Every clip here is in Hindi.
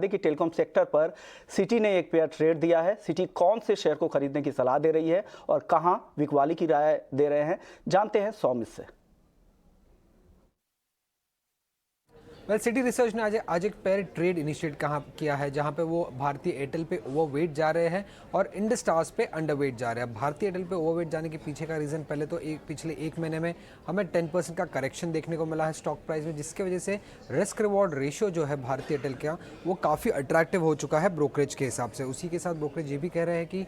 कि टेलीकॉम सेक्टर पर सिटी ने एक पेयर ट्रेड दिया है। सिटी कौन से शेयर को खरीदने की सलाह दे रही है और कहां बिकवाली की राय दे रहे हैं, जानते हैं सौमित से। सिटी रिसर्च ने आज एक पेयर ट्रेड इनिशिएट किया है, जहां पे वो भारतीय एयरटेल पे ओवरवेट जा रहे हैं और इंडस स्टार्स पे अंडरवेट जा रहे हैं। भारतीय एयरटेल पे ओवरवेट जाने के पीछे का रीज़न पहले तो पिछले एक महीने में हमें 10% का करेक्शन देखने को मिला है स्टॉक प्राइस में, जिसके वजह से रिस्क रिवॉर्ड रेशियो जो है भारतीय एयरटेल का वो काफ़ी अट्रैक्टिव हो चुका है ब्रोकरेज के हिसाब से। उसी के साथ ब्रोकरेज ये भी कह रहे हैं कि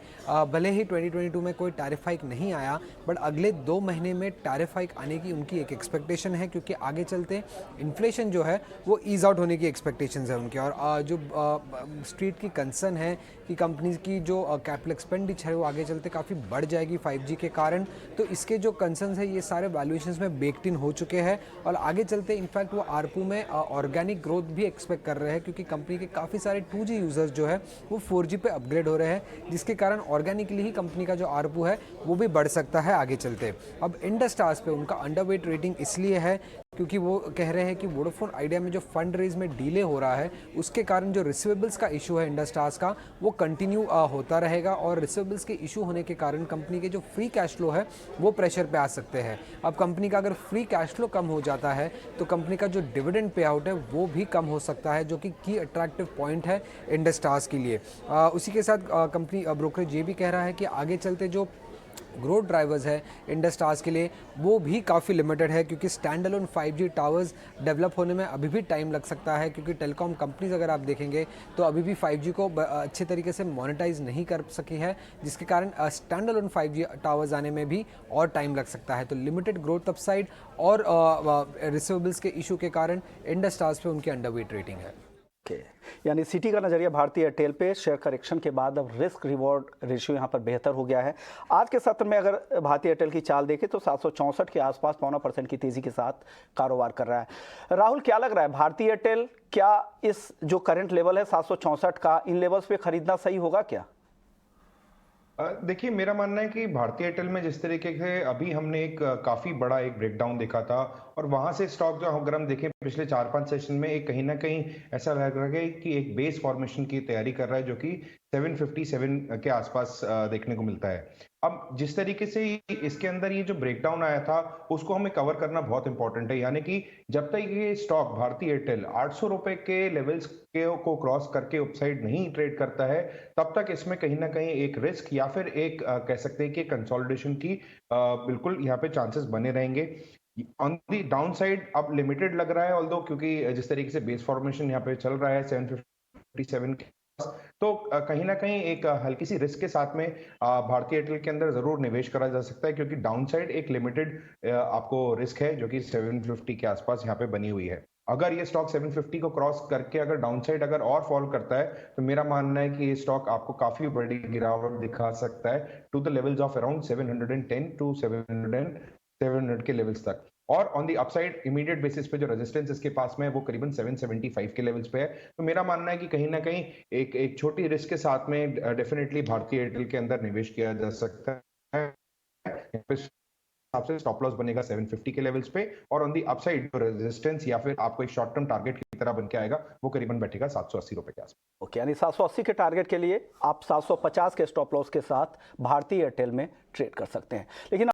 भले ही 2022 में कोई टैरिफ हाइक नहीं आया, बट अगले 2 महीने में टैरिफ हाइक आने की उनकी एक एक्सपेक्टेशन है, क्योंकि आगे चलते इन्फ्लेशन जो है वो ईज आउट होने की एक्सपेक्टेशंस है उनके। और जो स्ट्रीट की कंसर्न है कि कंपनीज की जो कैपिटल एक्सपेंडिचर है वो आगे चलते काफ़ी बढ़ जाएगी 5G के कारण, तो इसके जो कंसर्न्स है ये सारे वैल्यूएशंस में बेक्ड इन हो चुके हैं। और आगे चलते इनफैक्ट वो आरपू में ऑर्गेनिक ग्रोथ भी एक्सपेक्ट कर रहे हैं, क्योंकि कंपनी के काफ़ी सारे 2G यूज़र्स जो है वो 4G पे अपग्रेड हो रहे हैं, जिसके कारण ऑर्गेनिकली ही कंपनी का जो आरपू है वो भी बढ़ सकता है आगे चलते। अब इंडस स्टार्स पे उनका अंडरवेट रेटिंग इसलिए है क्योंकि वो कह रहे हैं कि वोडाफोन आइडिया में जो फंड रेज में डिले हो रहा है उसके कारण जो रिसीवेबल्स का इशू है इंडस स्टार्स का वो कंटिन्यू होता रहेगा, और रिसीवेबल्स के इशू होने के कारण कंपनी के जो फ्री कैश फ्लो है वो प्रेशर पे आ सकते हैं। अब कंपनी का अगर फ्री कैश फ्लो कम हो जाता है तो कंपनी का जो डिविडेंड पे आउट है वो भी कम हो सकता है, जो कि की अट्रैक्टिव पॉइंट है इंडस स्टार्स के लिए। उसी के साथ कंपनी ब्रोकरेज ये भी कह रहा है कि आगे चलते जो ग्रोथ ड्राइवर्स है इंडस स्टार्स के लिए वो भी काफ़ी लिमिटेड है, क्योंकि stand alone 5G towers develop होने में अभी भी टाइम लग सकता है, क्योंकि टेलीकॉम कंपनीज अगर आप देखेंगे तो अभी भी 5G को अच्छे तरीके से मोनेटाइज नहीं कर सकी है, जिसके कारण स्टैंड अलोन 5G टावर्स आने में भी और टाइम लग सकता है। तो लिमिटेड ग्रोथ अपसाइड और रिसीवेबल्स के इशू के कारण इंडस स्टार्स पे उनकी अंडरवेट रेटिंग है। यानी सिटी का नजरिया भारतीय एयरटेल पे शेयर करेक्शन के बाद अब रिस्क रिवॉर्ड रेशियो यहां पर बेहतर हो गया है। आज के सत्र में अगर भारतीय एयरटेल की चाल देखें तो 764 के आसपास 0.25% की तेजी के साथ कारोबार कर रहा है। राहुल, क्या लग रहा है, भारतीय एयरटेल क्या इस जो करंट लेवल है 764 का, इन लेवल्स पे खरीदना सही होगा क्या? देखिए, मेरा मानना है कि भारतीय एयरटेल में जिस तरीके से अभी हमने एक काफी बड़ा एक ब्रेकडाउन देखा था, और वहां से स्टॉक जो अगर हम देखें पिछले 4-5 सेशन में एक कहीं ना कहीं ऐसा लग रहा है कि एक बेस फॉर्मेशन की तैयारी कर रहा है, जो कि 757 के आसपास देखने को मिलता है। अब जिस तरीके से इसके अंदर ये जो ब्रेकडाउन आया था उसको हमें कवर करना बहुत इंपॉर्टेंट है, यानी कि जब तक ये स्टॉक भारतीय एयरटेल 800 रुपए के लेवल्स को क्रॉस करके अपसाइड नहीं ट्रेड करता है, तब तक इसमें कहीं ना कहीं एक रिस्क या फिर एक कह सकते हैं कि कंसोलिडेशन की बिल्कुल यहाँ पे चांसेस बने रहेंगे। ऑन दी डाउन साइड अब लिमिटेड लग रहा है, ऑल्दो क्योंकि जिस तरीके से बेस फॉर्मेशन यहाँ पे चल रहा है 757 के पास, तो कहीं ना कहीं एक हल्की सी रिस्क के साथ में भारतीय एयरटेल के अंदर जरूर निवेश करा जा सकता है, क्योंकि डाउन साइड एक लिमिटेड आपको रिस्क है जो कि 750 के आसपास यहाँ पे बनी हुई है। अगर ये स्टॉक 750 को क्रॉस करके अगर डाउन साइड अगर और फॉल करता है तो मेरा मानना है कि ये स्टॉक आपको काफी बड़ी गिरावट दिखा सकता है to the levels of around 710 to 700 के लेवल्स तक। और on the upside immediate basis पे जो रेजिस्टेंस इसके पास में है वो करीबन 775 के लेवल्स पे है। तो मेरा मानना है कि कहीं ना कहीं एक छोटी रिस्क के साथ में डेफिनेटली भारतीय एयरटेल के अंदर निवेश किया जा सकता है। हिसाब से स्टॉप लॉस बनेगा 750 के लेवल्स पे, और ऑन दी अपसाइड जो रेजिस्टेंस या फिर आपको एक शॉर्ट टर्म टारगेट की तरह बन के आएगा वो करीबन बैठेगा 780 रुपए के आसपास। ओके, यानी 780 के टारगेट के लिए आप 750 के स्टॉप लॉस के साथ भारतीय एयरटेल में ट्रेड कर सकते हैं। लेकिन